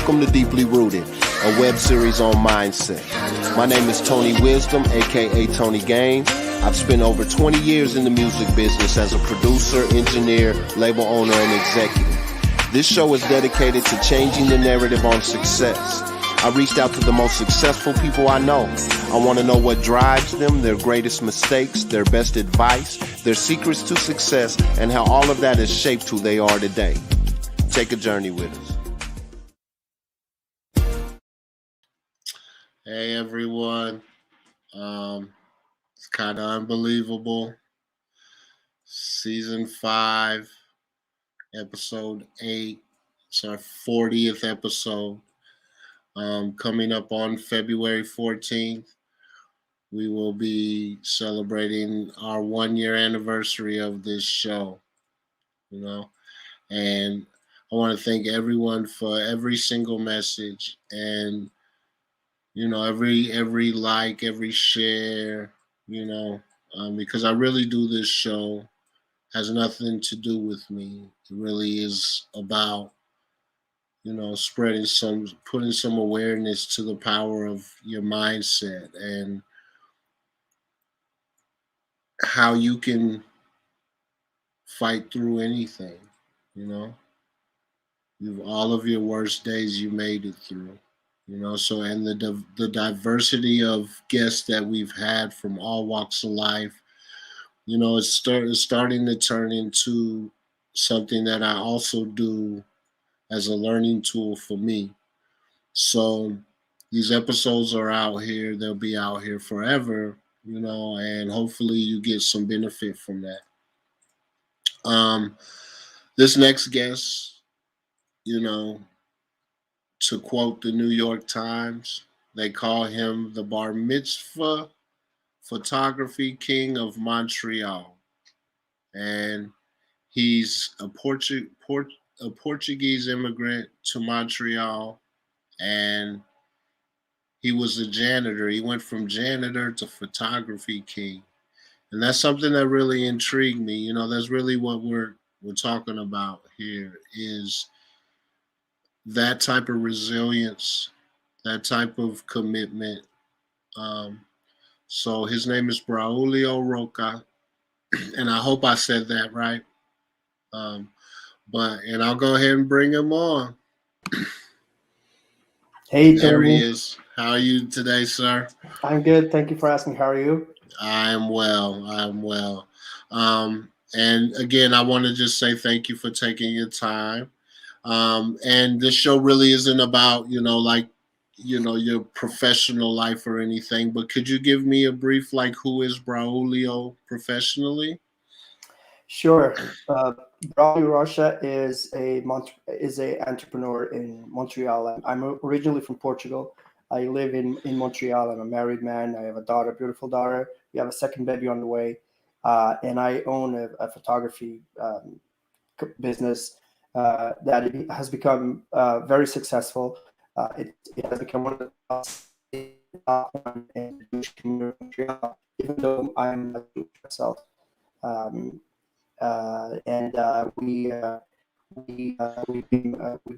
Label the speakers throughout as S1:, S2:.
S1: Welcome to Deeply Rooted, a web series on mindset. My name is Tony Wisdom, aka Tony Gaines. I've spent over 20 years in the music business as a producer, engineer, label owner, and executive. This show is dedicated to changing the narrative on success. I reached out to the most successful people I know. I want to know what drives them, their greatest mistakes, their best advice, their secrets to success, and how all of that has shaped who they are today. Take a journey with us. Hey everyone. It's kind of unbelievable. Season 5, episode 8. It's our 40th episode. Coming up on February 14th, we will be celebrating our 1-year anniversary of this show, and I want to thank everyone for every single message and, every like, every share, because I really do this show. Has nothing to do with me. It really is about, putting some awareness to the power of your mindset and how you can fight through anything, all of your worst days, you made it through, so, and the diversity of guests that we've had from all walks of life, it's starting to turn into something that I also do as a learning tool for me. So these episodes are out here. They'll be out here forever, and hopefully you get some benefit from that. This next guest, to quote the New York Times, they call him the Bar Mitzvah Photography King of Montreal. And he's a Portuguese immigrant to Montreal, and he was a janitor. He went from janitor to photography king. And that's something that really intrigued me. That's really what we're talking about here, is that type of resilience, that type of commitment. So his name is Braulio Rocha, and I hope I said that right. And I'll go ahead and bring him on.
S2: Hey,
S1: there
S2: Tony.
S1: He is. How are you today, sir?
S2: I'm good. Thank you for asking. How are you?
S1: I am well. And again, I want to just say thank you for taking your time. And this show really isn't about, your professional life or anything, but could you give me a brief, who is Braulio professionally?
S2: Sure. Braulio Rocha is a entrepreneur in Montreal. I'm originally from Portugal. I live in Montreal. I'm a married man. I have a daughter, a beautiful daughter. We have a second baby on the way. And I own a photography business that has become very successful. It has become one of the top in the Jewish community of Montreal, even though I'm not Jewish myself. We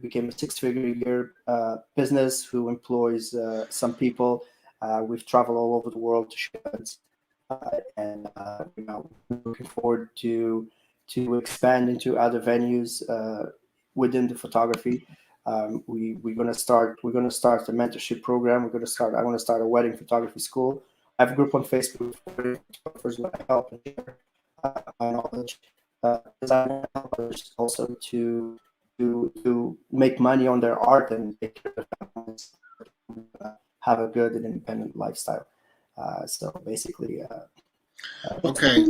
S2: became a 6-figure a year business who employs some people. We've traveled all over the world to show events, and we're looking forward to expand into other venues within the photography. We're going to start a mentorship program. I want to start a wedding photography school. I have a group on Facebook for photographers where I help and share my knowledge. Because I want others also to make money on their art and take care of their families, have a good and independent lifestyle. So basically,
S1: okay.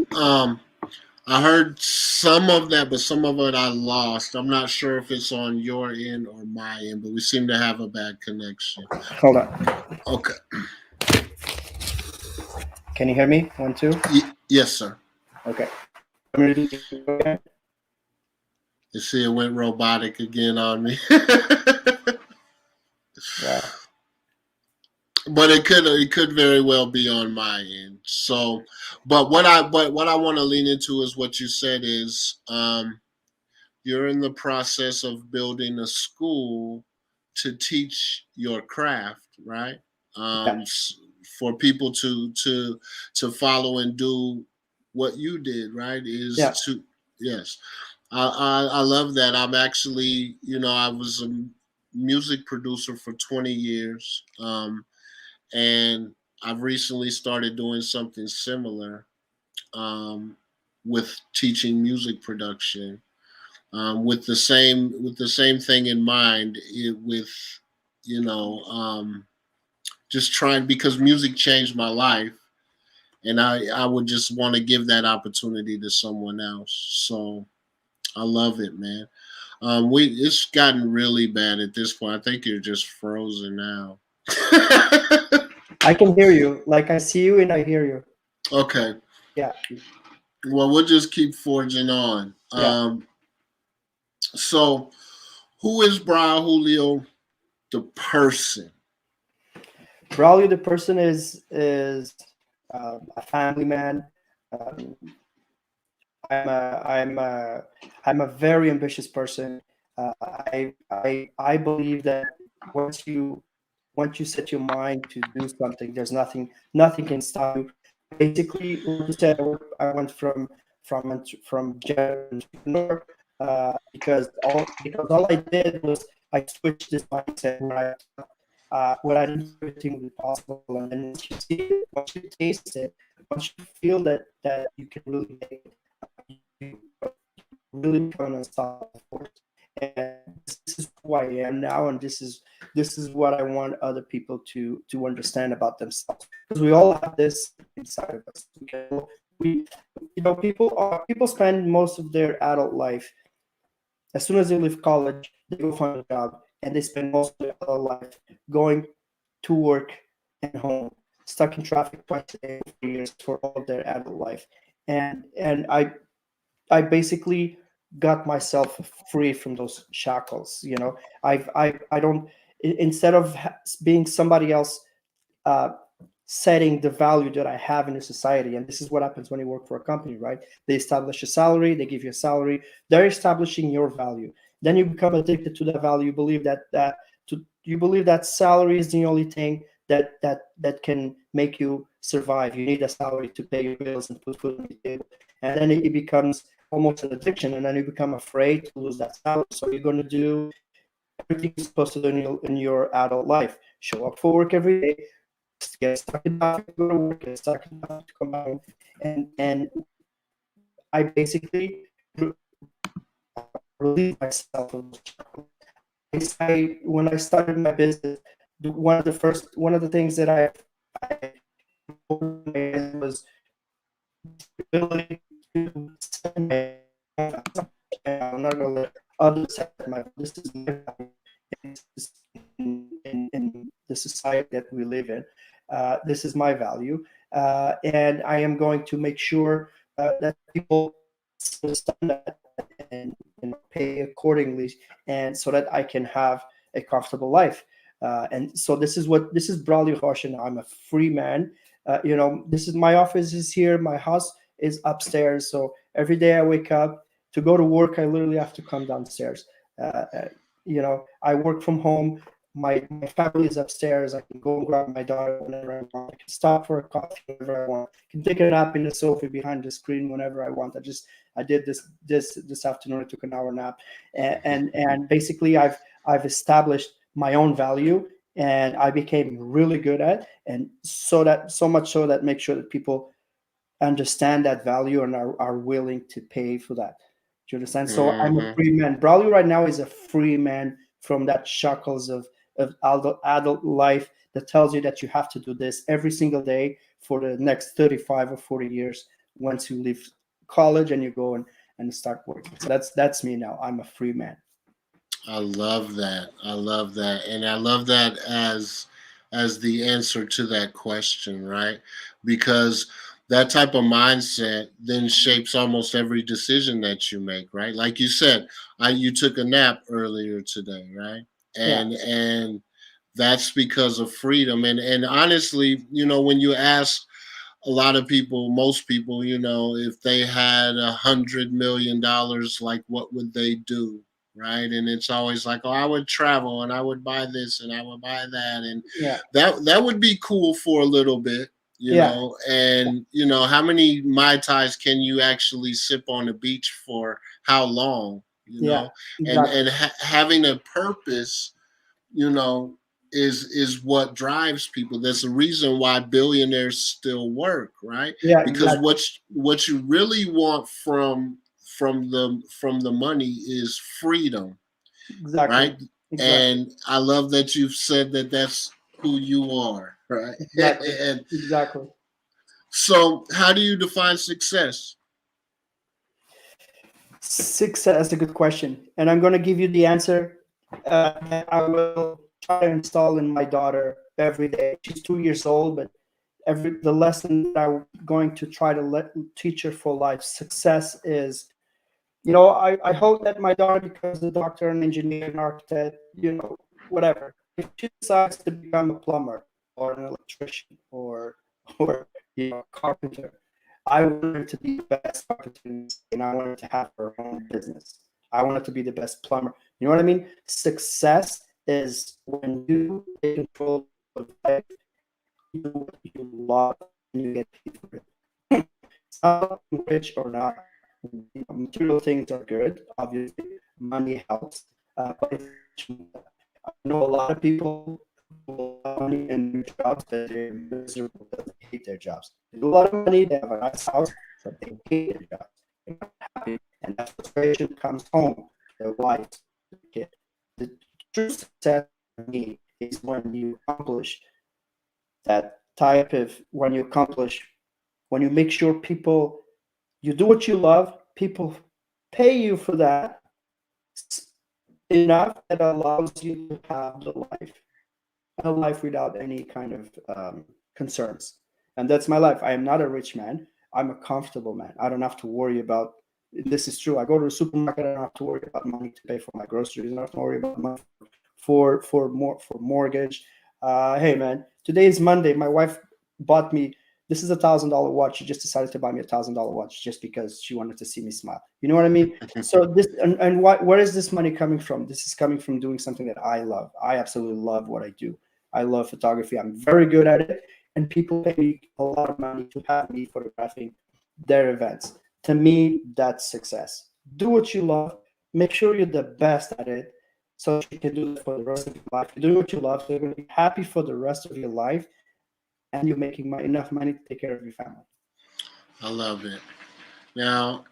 S1: I heard some of that, but some of it I lost. I'm not sure if it's on your end or my end, but we seem to have a bad connection.
S2: Hold on.
S1: Okay.
S2: Can you hear me? 1, 2?
S1: Yes, sir.
S2: Okay.
S1: You see, it went robotic again on me.
S2: Yeah.
S1: But it could very well be on my end. So, but what I want to lean into is what you said is you're in the process of building a school to teach your craft, right?
S2: Yeah.
S1: For people to follow and do what you did, right? Is
S2: Yeah.
S1: to yes, I love that. I'm actually, I was a music producer for 20 years, and I've recently started doing something similar, um, with teaching music production, with the same thing in mind, with you know just trying, because music changed my life, and I would just want to give that opportunity to someone else. So I love it, man. We It's gotten really bad at this point. I think you're just frozen now.
S2: I can hear you. Like I see you and I hear you.
S1: Okay.
S2: Yeah.
S1: Well, we'll just keep forging on.
S2: Yeah.
S1: So, who is Brian Julio, the person?
S2: Braulio, the person is a family man. Um, I'm a very ambitious person. I believe that once you once you set your mind to do something, there's nothing can stop you. Basically, like you said, I went from janitor to entrepreneur, because all I did was I switched this mindset where I didn't think everything would be possible, and then once you see it, once you taste it, once you feel that you can really make it, you really become an unstoppable force. And this is who I am now, and this is what I want other people to understand about themselves, because we all have this inside of us. We people spend most of their adult life, as soon as they leave college, they go find a job, and they spend most of their adult life going to work and home, stuck in traffic twice a day for years for all of their adult life. And I basically got myself free from those shackles. I don't, instead of being somebody else, uh, setting the value that I have in a society. And this is what happens when you work for a company, right? They establish a salary, they give you a salary, they're establishing your value. Then you become addicted to that value. You believe you believe that salary is the only thing that can make you survive. You need a salary to pay your bills and put food on the table. And then it becomes almost an addiction, and then you become afraid to lose that salary. So you're going to do everything you're supposed to do in your adult life. Show up for work every day, get stuck in traffic to go to work, get stuck in traffic to come home, and I basically relieve myself of those struggles. When I started my business, one of the things that I was the ability to set my own value. I'm not going to let others set my. This is my value in the society that we live in. This is my value, and I am going to make sure that people understand that and pay accordingly, and so that I can have a comfortable life. And so this is Braulio Rocha. I'm a free man. This is my office is here. My house is upstairs. So every day I wake up to go to work, I literally have to come downstairs. I work from home. My family is upstairs. I can go and grab my daughter whenever I want. I can stop for a coffee whenever I want. I can take a nap in the sofa behind the screen whenever I want. I did this afternoon. I took an hour nap, and basically I've established my own value, and I became really good at, and so much so that make sure that people understand that value and are willing to pay for that. Do you understand? So I'm a
S1: Mm-hmm.
S2: free man. Braulio right now is a free man from that shackles of adult life that tells you that you have to do this every single day for the next 35 or 40 years once you leave college and you go and start working. So that's me now. I'm a free man.
S1: I love that. I love that. And I love that as the answer to that question, right? Because that type of mindset then shapes almost every decision that you make, right? Like you said, you took a nap earlier today, right?
S2: Yeah.
S1: And that's because of freedom. And honestly, when you ask a lot of people, most people, if they had $100 million, like what would they do? right? And it's always like, oh, I would travel and I would buy this and I would buy that, and
S2: Yeah.
S1: that would be cool for a little bit,
S2: Yeah.
S1: And how many mai tais can you actually sip on the beach for how long,
S2: Yeah.
S1: and
S2: Exactly.
S1: having a purpose, you know, is what drives people. There's a reason why billionaires still work, right?
S2: Yeah.
S1: Because
S2: Exactly.
S1: what you really want from the money is freedom,
S2: Exactly.
S1: right?
S2: Exactly.
S1: And I love that you've said that that's who you are, right?
S2: Exactly.
S1: And
S2: Exactly.
S1: so, how do you define success?
S2: Success is a good question, and I'm going to give you the answer that I will try to install in my daughter every day. She's 2 years old, but the lesson that I'm going to try to teach her for life. Success is, I hope that my daughter becomes a doctor, an engineer, an architect, whatever. If she decides to become a plumber or an electrician or carpenter, I want her to be the best carpenter in the city, and I want her to have her own business. I want her to be the best plumber. You know what I mean? Success is when you take control of life, you do what you love, and you get paid for it. It's not rich or not. Material things are good. Obviously, money helps, but I know a lot of people who have money in their jobs, but they're miserable because they hate their jobs. They do a lot of money, they have a nice house, but they hate their jobs. They're not happy, and that frustration comes home. Their wife, their kid. The true success for me is when you accomplish that type of when you make sure people you do what you love, people pay you for that enough that allows you to have a life without any kind of concerns. And that's my life. I am not a rich man. I'm a comfortable man. I don't have to worry about. This is true. I go to the supermarket. I don't have to worry about money to pay for my groceries. I don't have to worry about money for mortgage. Hey man, today is Monday. My wife bought me. This is $1,000 watch. She just decided to buy me $1,000 watch just because she wanted to see me smile. You know what I mean? So this and where is this money coming from? This is coming from doing something that I love. I absolutely love what I do. I love photography. I'm very good at it, and people pay me a lot of money to have me photographing their events. To me, that's success. Do what you love. Make sure you're the best at it, so you can do that for the rest of your life. You're doing what you love, so you're going to be happy for the rest of your life, and you're making enough money to take care of your family.
S1: I love it. Now,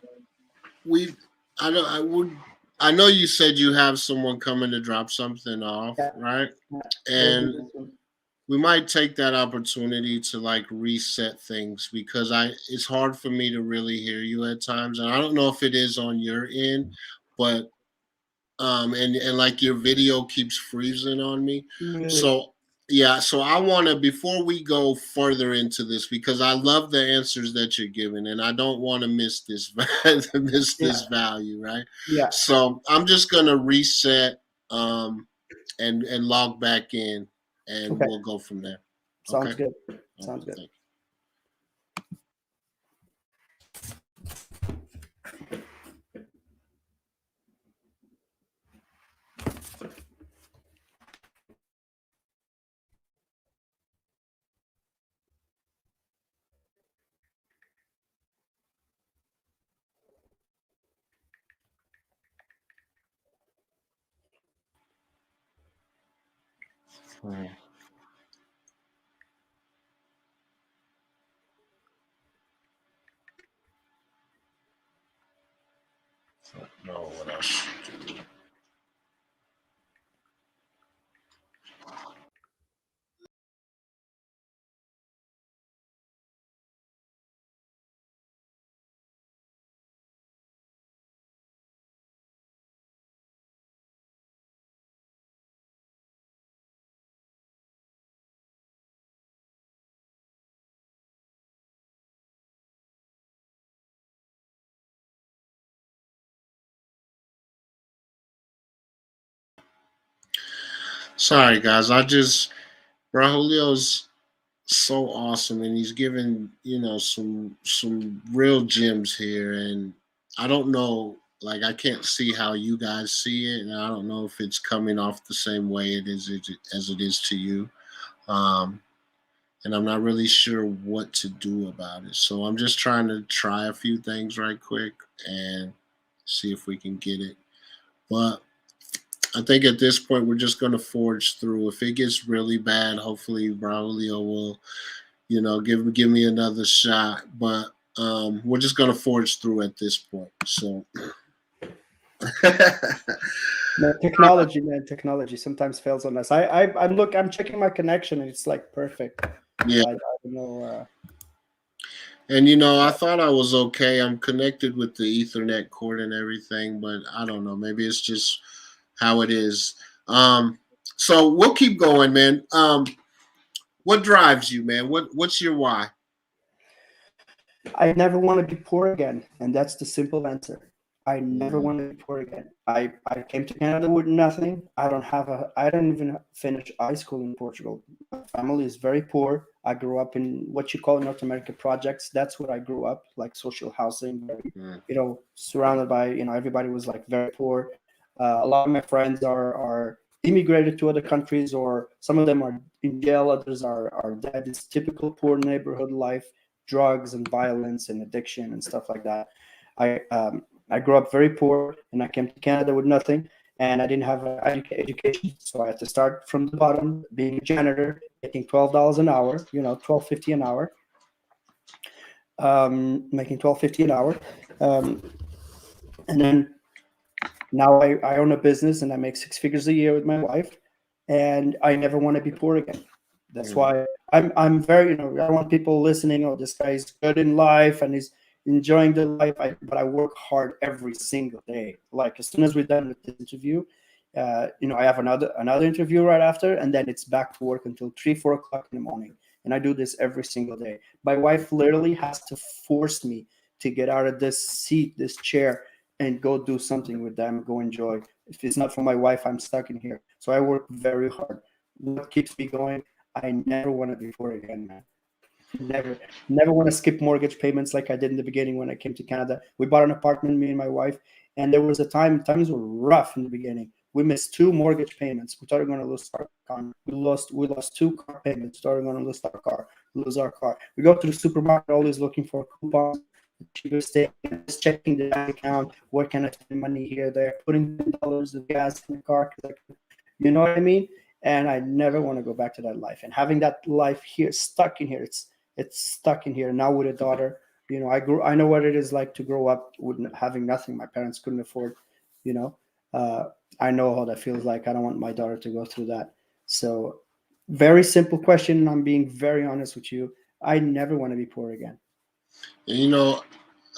S1: we, I know, I know you said you have someone coming to drop something off,
S2: Yeah,
S1: right?
S2: yeah. We'll do
S1: And
S2: this one.
S1: we might take that opportunity to like reset things because it's hard for me to really hear you at times, and I don't know if it is on your end, but and like your video keeps freezing on me.
S2: Really?
S1: So yeah, so I want to, before we go further into this, because I love the answers that you're giving and I don't want to miss this miss
S2: Yeah,
S1: this value, right?
S2: yeah.
S1: So I'm just going to reset um and log back in and
S2: Okay,
S1: we'll go from there. Okay?
S2: sounds good.
S1: All right,
S2: Sounds good.
S1: thank you. Hmm. No, what else? Sorry guys, Braulio's so awesome and he's given some real gems here, and I don't know like I can't see how you guys see it, and I don't know if it's coming off the same way as it is to you. Um, and I'm not really sure what to do about it. So I'm just trying to try a few things right quick and see if we can get it. But I think at this point we're just going to forge through. If it gets really bad, hopefully Braulio will, give me another shot. But we're just going to forge through at this point. So.
S2: Man, technology sometimes fails on us. I'm checking my connection and it's like perfect.
S1: Yeah.
S2: I don't know.
S1: And I thought I was okay. I'm connected with the Ethernet cord and everything, but I don't know. Maybe it's just how it is. So we'll keep going, man. What drives you, man? What's your why?
S2: I never want to be poor again, and that's the simple answer. I never want to be poor again. I came to Canada with nothing. I don't even finish high school in Portugal. My family is very poor. I grew up in what you call North America projects. That's where I grew up, like social housing, surrounded by, everybody was like very poor. A lot of my friends are immigrated to other countries, or some of them are in jail, others are dead. It's typical poor neighborhood life, drugs and violence and addiction and stuff like that. I grew up very poor, and I came to Canada with nothing, and I didn't have an education, so I had to start from the bottom, being a janitor, making $12 an hour, $12.50 an hour, making $12.50 an hour, and then now I own a business and I make six figures a year with my wife, and I never want to be poor again. That's why I'm very, I want people listening. Oh, this guy's good in life and he's enjoying the life. But I work hard every single day. Like as soon as we're done with this interview, I have another interview right after, and then it's back to work until 3-4 o'clock in the morning. And I do this every single day. My wife literally has to force me to get out of this seat, this chair, and go do something with them, go enjoy. If it's not for my wife, I'm stuck in here. So I work very hard. What keeps me going? I never want to be poor again, man. Never want to skip mortgage payments like I did in the beginning when I came to Canada. We bought an apartment, me and my wife, and there was a times were rough in the beginning. We missed 2 mortgage payments. We thought we were going to lose our car. We lost 2 car payments. We thought we were going to lose our car. We go to the supermarket always looking for coupons, the cheapest thing, just checking the bank account. Where can I spend money here, there, putting $10 of gas in the car. You know what I mean? And I never want to go back to that life. And having that life here, stuck in here, it's stuck in here now with a daughter. I know what it is like to grow up with having nothing. My parents couldn't afford. I know how that feels like. I don't want my daughter to go through that. So, very simple question, and I'm being very honest with you. I never want to be poor again.
S1: And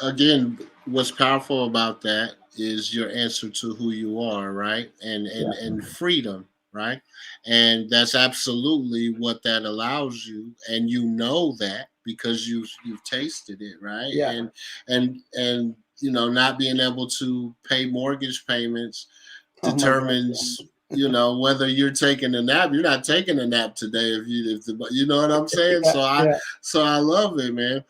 S1: again, what's powerful about that is your answer to who you are, right? And freedom, right? And that's absolutely what that allows you, and that because you've tasted it, right?
S2: Yeah.
S1: And not being able to pay mortgage payments determines whether you're taking a nap. You're not taking a nap today you know what I'm saying. So I love it, man.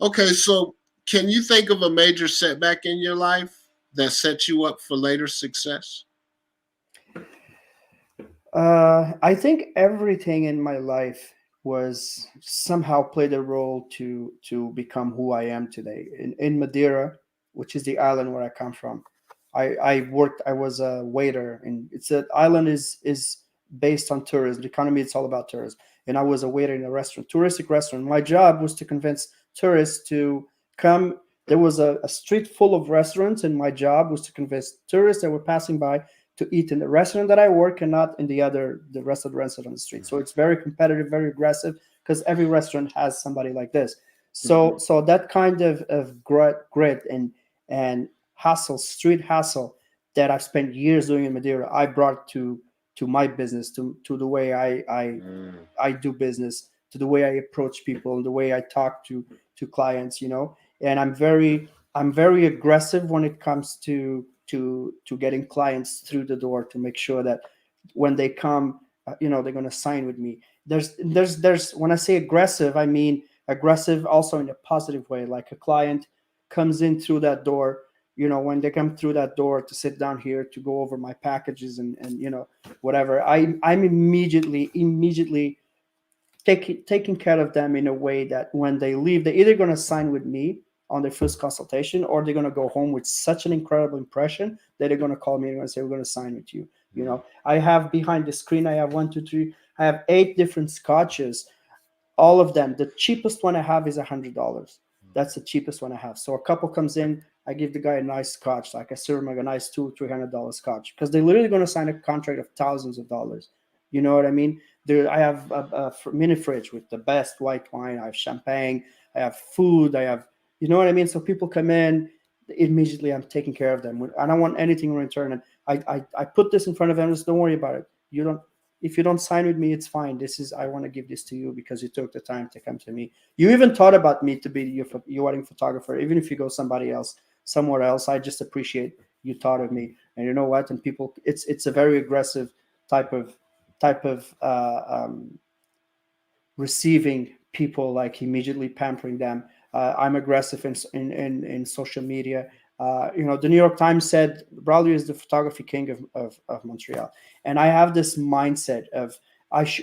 S1: Okay, so can you think of a major setback in your life that set you up for later success?
S2: I think everything in my life was somehow played a role to become who I am today. In Madeira, which is the island where I come from, I was a waiter, and it's an island is based on tourism. The economy, it's all about tourism. And I was a waiter in a touristic restaurant. My job was to convince tourists to come. There was a street full of restaurants, and my job was to convince tourists that were passing by to eat in the restaurant that I work and not in the rest of the restaurant on the street. So it's very competitive, very aggressive, because every restaurant has somebody like this. So that kind of grit and hustle, street hustle, that I've spent years doing in Madeira, I brought to my business, to the way I do business, to the way I approach people, the way I talk to clients, and I'm very aggressive when it comes to getting clients through the door, to make sure that when they come, they're going to sign with me. There's when I say aggressive, I mean aggressive also in a positive way. Like a client comes in through that door, when they come through that door to sit down here to go over my packages and whatever, I'm immediately taking care of them in a way that when they leave, they're either going to sign with me on their first consultation, or they're going to go home with such an incredible impression that they're going to call me and say, we're going to sign with you. I have behind the screen, I have 1, 2, 3, I have 8 different scotches. All of them, the cheapest one I have is $100. That's the cheapest one I have. So a couple comes in, I give the guy a nice scotch, like I serve him like a nice $200-300 scotch, because they're literally going to sign a contract of thousands of dollars. You know what I mean? I have a mini fridge with the best white wine. I have champagne. I have food. I have, you know what I mean? So people come in, immediately I'm taking care of them. I don't want anything in return. And I put this in front of them. Just don't worry about it. If you don't sign with me, it's fine. I want to give this to you because you took the time to come to me. You even thought about me to be your wedding photographer. Even if you go somewhere else, I just appreciate you thought of me. And you know what? And people, it's a very aggressive type of receiving people, like immediately pampering them. I'm aggressive in social media. The New York Times said Braulio is the photography king of Montreal, and I have this mindset of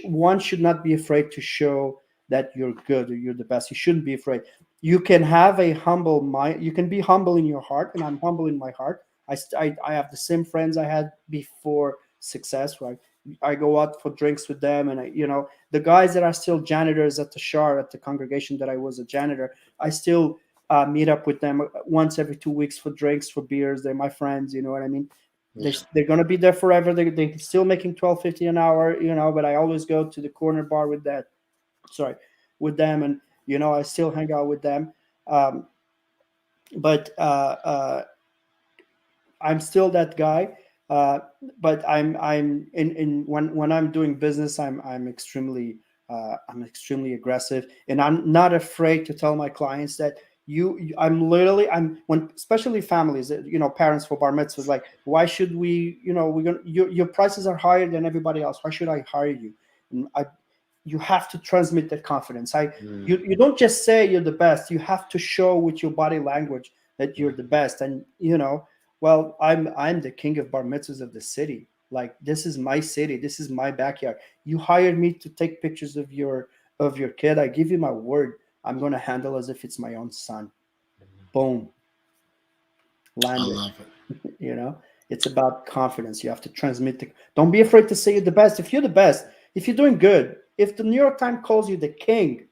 S2: one should not be afraid to show that you're good or you're the best. You shouldn't be afraid. You can have a humble mind. You can be humble in your heart, and I'm humble in my heart. I have the same friends I had before success, right? I go out for drinks with them, and the guys that are still janitors at the shar at the congregation that I was a janitor, I still meet up with them once every 2 weeks for drinks, for beers. They're my friends, you know what I mean? Yeah. They're gonna be there forever. They're still making $12.50 an hour, but I always go to the corner bar with them, and I still hang out with them. But I'm still that guy. But I'm in when I'm doing business, I'm extremely aggressive, and I'm not afraid to tell my clients that when especially families, parents for bar mitzvahs, like, why should we, your prices are higher than everybody else. Why should I hire you? And you have to transmit that confidence. You don't just say you're the best. You have to show with your body language that you're the best. And well, I'm the king of bar mitzvahs of the city. Like, this is my city. This is my backyard. You hired me to take pictures of your kid. I give you my word. I'm going to handle as if it's my own son. Boom. Landed.
S3: I love it.
S2: It's about confidence. You have to transmit don't be afraid to say you're the best. If you're the best, if you're doing good, if the New York Times calls you the king,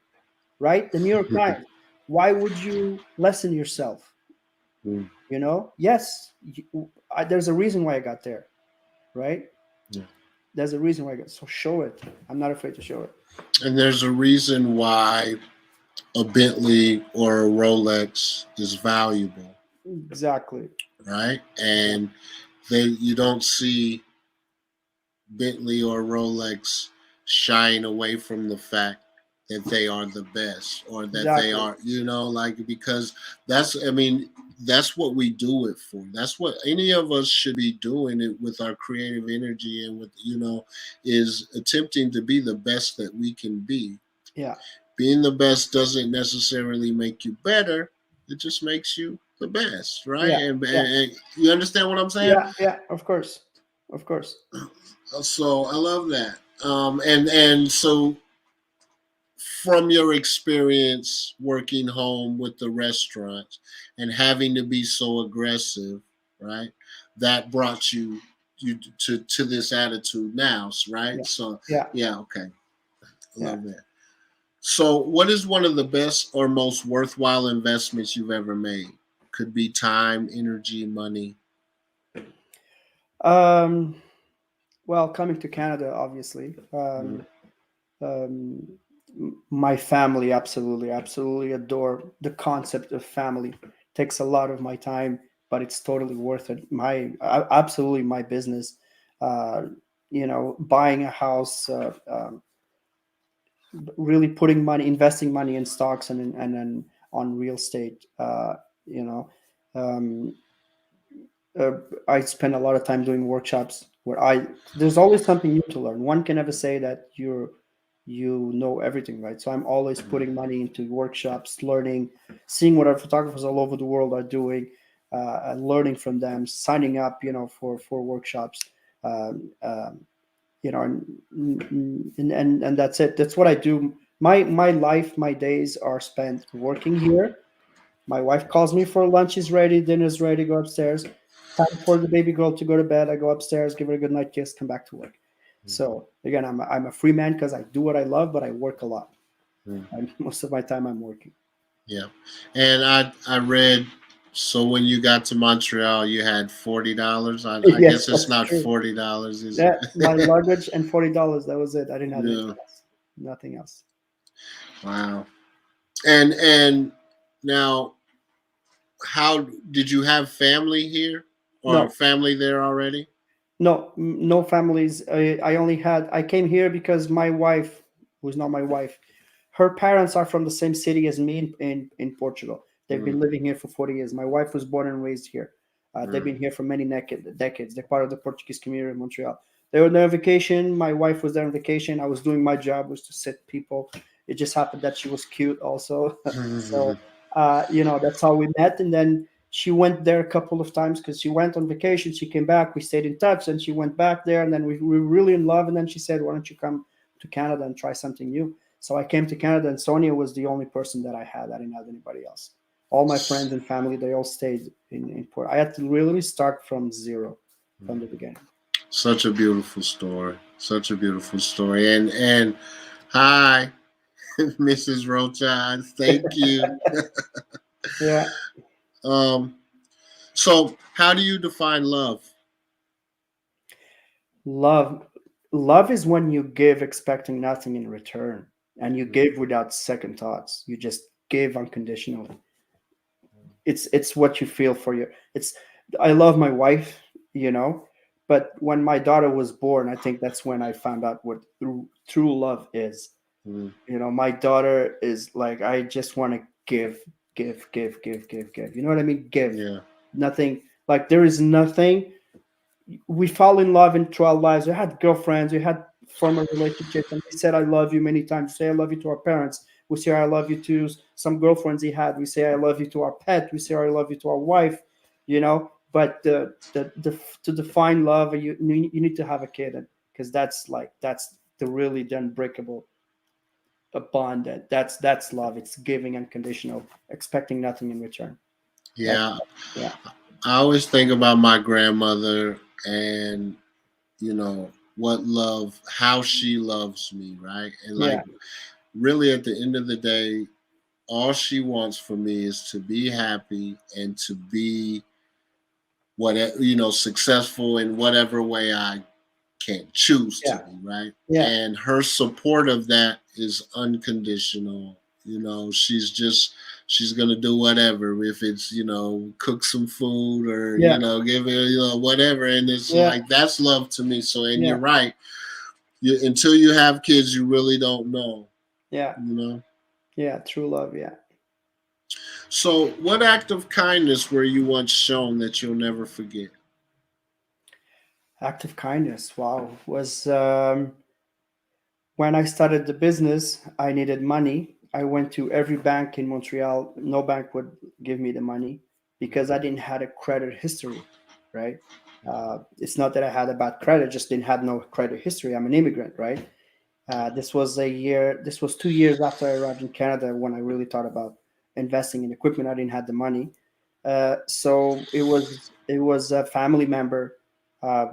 S2: right? The New York Times, why would you lessen yourself? Yes, there's a reason why I got there, right?
S3: Yeah.
S2: There's a reason why I got. So show it. I'm not afraid to show it.
S3: And there's a reason why a Bentley or a Rolex is valuable.
S2: Exactly.
S3: Right? And you don't see Bentley or Rolex shying away from the fact that they are the best, or that
S2: Exactly.
S3: they are, because that's what we do it for. That's what any of us should be doing it with our creative energy, and with, is attempting to be the best that we can be.
S2: Yeah.
S3: Being the best doesn't necessarily make you better. It just makes you the best, right?
S2: Yeah.
S3: And you understand what I'm saying?
S2: Yeah, of course.
S3: So I love that. And so, from your experience working home with the restaurants and having to be so aggressive, right? That brought you to this attitude now, right?
S2: Yeah.
S3: So
S2: yeah,
S3: okay. I love that. So, what is one of the best or most worthwhile investments you've ever made? Could be time, energy, money.
S2: Well, coming to Canada, obviously. My family absolutely adore the concept of family. It takes a lot of my time, but it's totally worth it. Absolutely my business. Buying a house, really investing money in stocks and then on real estate. I spend a lot of time doing workshops where there's always something new to learn. One can never say that you know everything, right? So I'm always putting money into workshops, learning, seeing what our photographers all over the world are doing. learning from them, signing up, for workshops, um, um, and that's it. That's what I do. My life, my days are spent working here. My wife calls me for lunch is ready, dinner's ready, go upstairs. Time for the baby girl to go to bed. I go upstairs, give her a good night kiss, come back to work. So again, I'm a free man because I do what I love, but I work a lot. Most of my time I'm working.
S3: Yeah, and I read. So when you got to Montreal, you had $40. I
S2: Yes,
S3: guess it's
S2: that's
S3: not
S2: true.
S3: $40, is
S2: Yeah, my
S3: it?
S2: luggage and $40. That was it. I didn't have anything
S3: Yeah.
S2: else. Nothing else.
S3: Wow. And now, how did you have family here or
S2: No,
S3: family there already?
S2: no families. I came here because my wife, who's not my wife, her parents are from the same city as me in Portugal. They've
S3: Mm,
S2: been living here for 40 years. My wife was born and raised here. They've
S3: mm,
S2: been here for many decades. They're part of the Portuguese community in Montreal. They were there on vacation. My wife was there on vacation. I was doing my job, was to sit people. It just happened that she was cute also. So,
S3: mm,
S2: that's how we met. And then she went there a couple of times because she went on vacation. She came back. We stayed in touch, and she went back there. And then we were really in love. And then she said, "Why don't you come to Canada and try something new?" So I came to Canada, and Sonia was the only person that I had. I didn't have anybody else. All my friends and family, they all stayed in Port. I had to really start from zero, from the beginning.
S3: Such a beautiful story. Such a beautiful story. And hi, Mrs. Rocha. Thank you.
S2: Yeah,
S3: Um. So, how do you define love?
S2: love, love is when you give expecting nothing in return, and you give without second thoughts. You just give unconditionally. It's what you feel for your. It's I love my wife, but when my daughter was born, I think that's when I found out what true love is.
S3: Mm,
S2: My daughter is like, I just want to give, give, give, give, give, give. You know what I mean? Give.
S3: yeah.
S2: Nothing, like there is nothing. We fall in love into our lives. We had girlfriends, we had former relationships, and we said I love you many times. We say I love you to our parents. We say I love you to some girlfriends he had. We say I love you to our pet. We say I love you to our wife. But the to define love, you need to have a kid, because that's the really the unbreakable a bond. That's love. It's giving unconditional, expecting nothing in return. That's
S3: Yeah.
S2: yeah,
S3: I always think about my grandmother and, what love, how she loves me, right? And
S2: yeah,
S3: like, really, at the end of the day, all she wants for me is to be happy and to be successful in whatever way I can choose to
S2: yeah,
S3: be, right?
S2: yeah,
S3: And her support of that is unconditional. She's gonna do whatever, if it's cook some food or
S2: yeah,
S3: give her whatever, and it's
S2: yeah,
S3: like that's love to me. So, and
S2: yeah,
S3: you're right. Until you have kids, you really don't know.
S2: yeah,
S3: You know.
S2: yeah. True love. Yeah.
S3: So, what act of kindness were you once shown that you'll never forget?
S2: Act of kindness. Wow. Was when I started the business, I needed money. I went to every bank in Montreal. No bank would give me the money because I didn't have a credit history, right? It's not that I had a bad credit, just didn't have no credit history. I'm an immigrant, right? This was 2 years after I arrived in Canada when I really thought about investing in equipment. I didn't have the money. So it was a family member uh,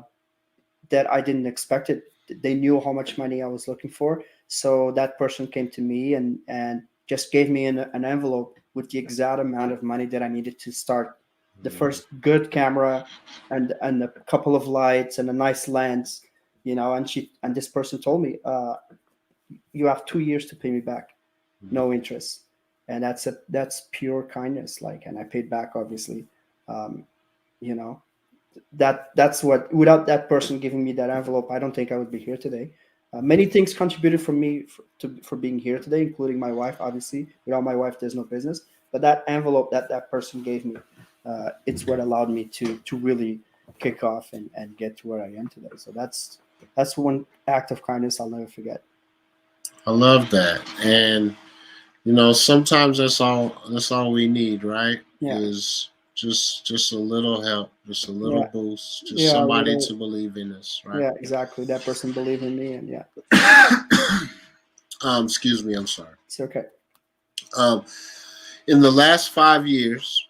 S2: that I didn't expect it. They knew how much money I was looking for, so that person came to me and just gave me an envelope with the exact amount of money that I needed to start the first good camera and a couple of lights and a nice lens, and this person told me, "You have 2 years to pay me back, no interest," and that's pure kindness. Like, and I paid back obviously. Um, you know, that's what, without that person giving me that envelope, I don't think I would be here today. Many things contributed for me for being here today, including my wife. Obviously, without my wife there's no business, but that envelope that person gave me, it's what allowed me to really kick off and get to where I am today. So that's one act of kindness I'll never forget.
S3: I love that, and sometimes that's all we need, right?
S2: Yeah,
S3: Is just a little help, just a little
S2: Yeah,
S3: boost, just
S2: yeah,
S3: somebody
S2: little,
S3: to believe in us, right?
S2: yeah, exactly. That person believed in me, and yeah,
S3: Excuse me, I'm sorry.
S2: it's okay.
S3: Um, in the last 5 years,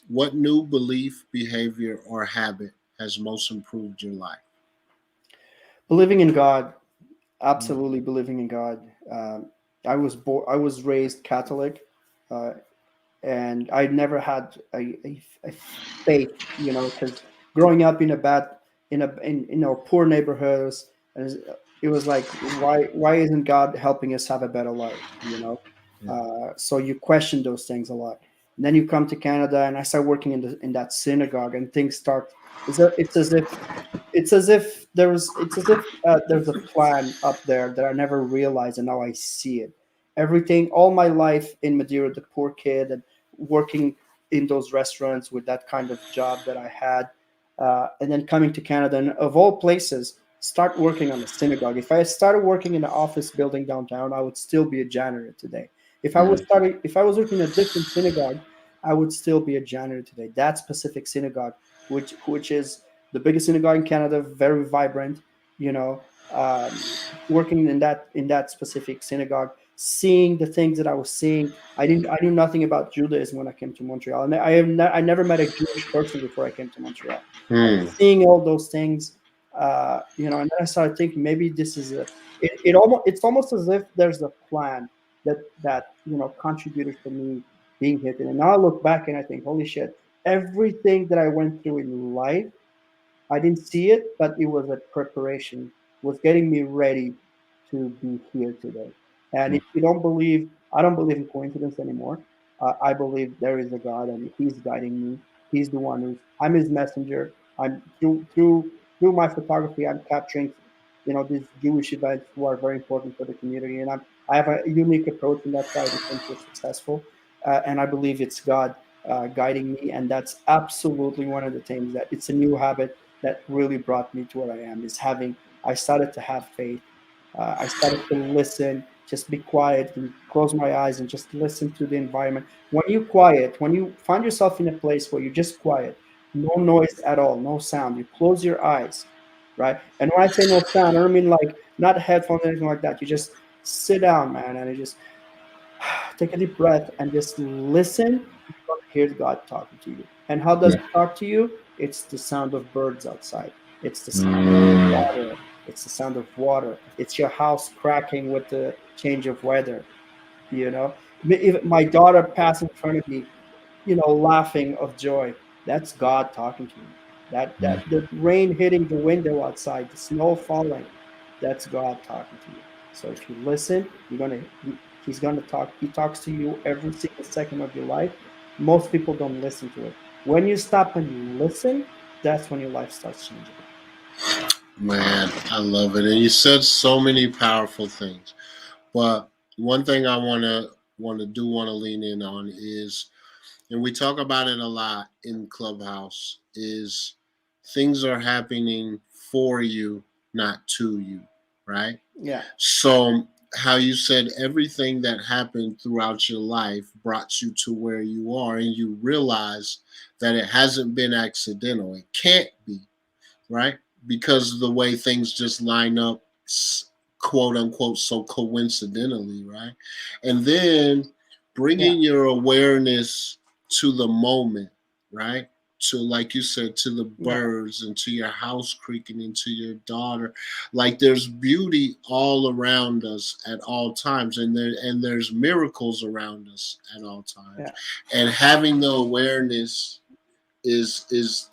S3: what new belief, behavior, or habit has most improved your life?
S2: Believing in God,
S3: Mm.
S2: absolutely believing in God. I was raised Catholic, uh, and I never had a faith, because growing up in a bad, in poor neighborhoods, it was like, why isn't God helping us have a better life?
S3: Yeah.
S2: So you question those things a lot. And then you come to Canada, and I start working in that synagogue, and things start. It's as if there's a plan up there that I never realized, and now I see it. Everything, all my life in Madeira, the poor kid, and working in those restaurants with that kind of job that I had, and then coming to Canada, and of all places, start working on a synagogue. If I had started working in an office building downtown, I would still be a janitor today.
S3: Mm.
S2: If I was working in a different synagogue, I would still be a janitor today. That specific synagogue, which is the biggest synagogue in Canada, very vibrant. You know, working in that specific synagogue, seeing the things that I was seeing. I knew nothing about Judaism when I came to Montreal, and I never met a Jewish person before I came to Montreal.
S3: Mm.
S2: Seeing all those things, and then I started thinking maybe this is it's almost as if there's a plan that contributed to me being here. And now I look back and I think, holy shit, everything that I went through in life, I didn't see it, but it was a preparation, was getting me ready to be here today. And if you don't believe, I don't believe in coincidence anymore. I believe there is a God, and He's guiding me. He's the one I'm His messenger. I'm through my photography, I'm capturing, these Jewish events who are very important for the community, and I have a unique approach, and that's why I became so successful. And I believe it's God guiding me, and that's absolutely one of the things that it's a new habit that really brought me to where I am, is having I started to have faith. I started to listen, just be quiet and close my eyes and just listen to the environment. When you find yourself in a place where you're just quiet, no noise at all, no sound, you close your eyes, right? And when I say no sound, I don't mean like not headphones or anything like that. You just sit down, man, and you just take a deep breath and just listen. You're going to hear God talking to you. And how does He talk to you? It's the sound of birds outside. It's the sound of
S3: Mm.
S2: water. It's the sound of water. It's your house cracking with the change of weather. If my daughter passed in front of me, laughing of joy. That's God talking to me. That the rain hitting the window outside, the snow falling, that's God talking to you. So if you listen, He's gonna talk. He talks to you every single second of your life. Most people don't listen to it. When you stop and you listen, that's when your life starts changing.
S3: Man, I love it. And you said so many powerful things. But one thing I want to lean in on is, and we talk about it a lot in Clubhouse, is things are happening for you, not to you, right?
S2: Yeah,
S3: So how you said everything that happened throughout your life brought you to where you are, and you realize that it hasn't been accidental. It can't be, right? Because of the way things just line up, quote unquote, so coincidentally, right? And then
S2: yeah,
S3: bringing your awareness to the moment, right? To, like you said, to the
S2: yeah,
S3: birds and to your house creaking and to your daughter. Like there's beauty all around us at all times, and there's miracles around us at all times.
S2: yeah,
S3: And having the awareness is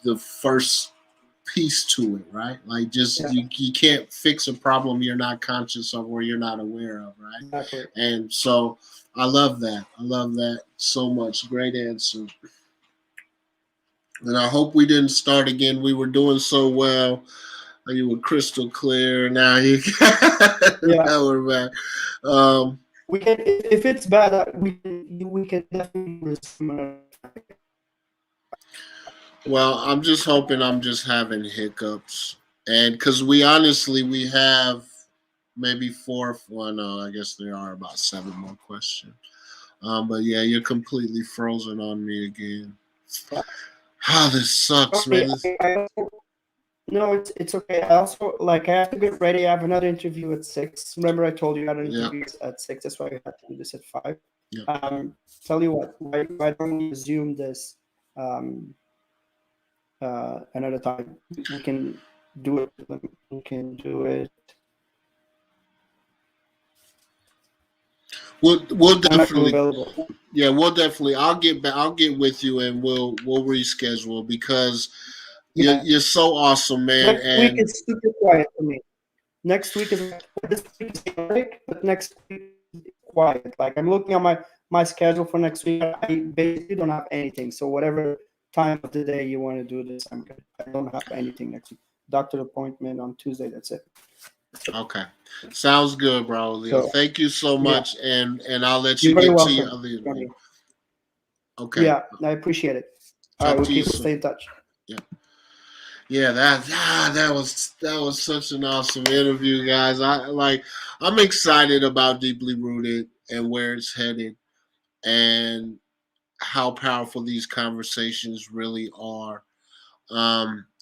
S3: the first piece to it, right? Like just
S2: yeah,
S3: you can't fix a problem you're not conscious of or you're not aware of, right?
S2: exactly.
S3: And so I love that. I love that so much. Great answer. And I hope we didn't start again. We were doing so well. You were crystal clear. Now you
S2: Yeah,
S3: now we're back. Um,
S2: we can if it's bad, we can definitely resume another time.
S3: well, I'm just hoping I'm just having hiccups, and because we have maybe four. Well, no, I guess there are about seven more questions. But yeah, you're completely frozen on me again.
S2: Yeah.
S3: Ah, this sucks,
S2: Sorry,
S3: man.
S2: no, it's okay. I also like I have to get ready. I have another interview at 6. Remember, I told you I had an
S3: Yeah,
S2: interview at 6. That's why I had to do this at 5.
S3: yeah.
S2: Tell you what, why don't we resume this um, another time? We can do it. We can do it
S3: We'll
S2: whenever you're
S3: definitely,
S2: available.
S3: yeah, we'll definitely. I'll get back. I'll get with you, and we'll reschedule because
S2: Yeah.
S3: you're so awesome, man.
S2: Next week
S3: And
S2: is super quiet for me. Next week is this week is chaotic, but next week is quiet. Like I'm looking at my schedule for next week. I basically don't have anything. So whatever time of the day you want to do this, I'm good. I don't have anything next week. Doctor appointment on Tuesday. That's it.
S3: okay, sounds good, Braulio.
S2: So
S3: Thank you so
S2: yeah,
S3: much, and I'll let you
S2: you're very
S3: get to your
S2: welcome,
S3: other interview.
S2: Tony.
S3: Okay,
S2: Yeah, I appreciate it. All right,
S3: talk
S2: we'll
S3: to you
S2: keep
S3: soon.
S2: stay in touch.
S3: Yeah. Yeah, that was such an awesome interview, guys. I'm excited about Deeply Rooted and where it's headed and how powerful these conversations really are.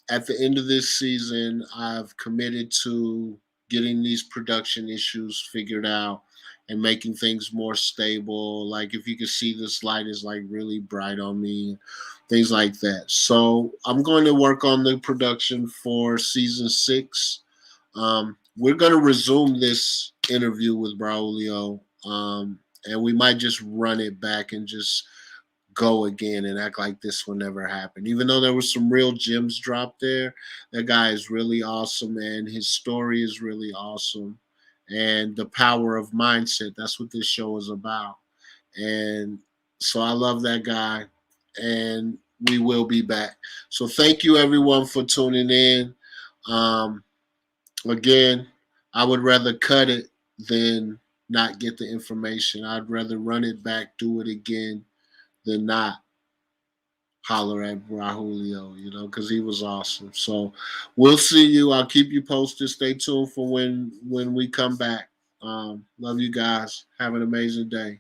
S3: At the end of this season, I've committed to getting these production issues figured out and making things more stable. Like if you can see this light is like really bright on me, things like that. So I'm going to work on the production for season 6. We're going to resume this interview with Braulio, and we might just run it back and just go again and act like this will never happen. Even though there was some real gems dropped there, that guy is really awesome and his story is really awesome. And the power of mindset, that's what this show is about. And so I love that guy and we will be back. So thank you everyone for tuning in. Um, Again, I would rather cut it than not get the information. I'd rather run it back, do it again than not holler at Rahulio, because he was awesome. So we'll see you. I'll keep you posted. Stay tuned for when we come back. Love you guys. Have an amazing day.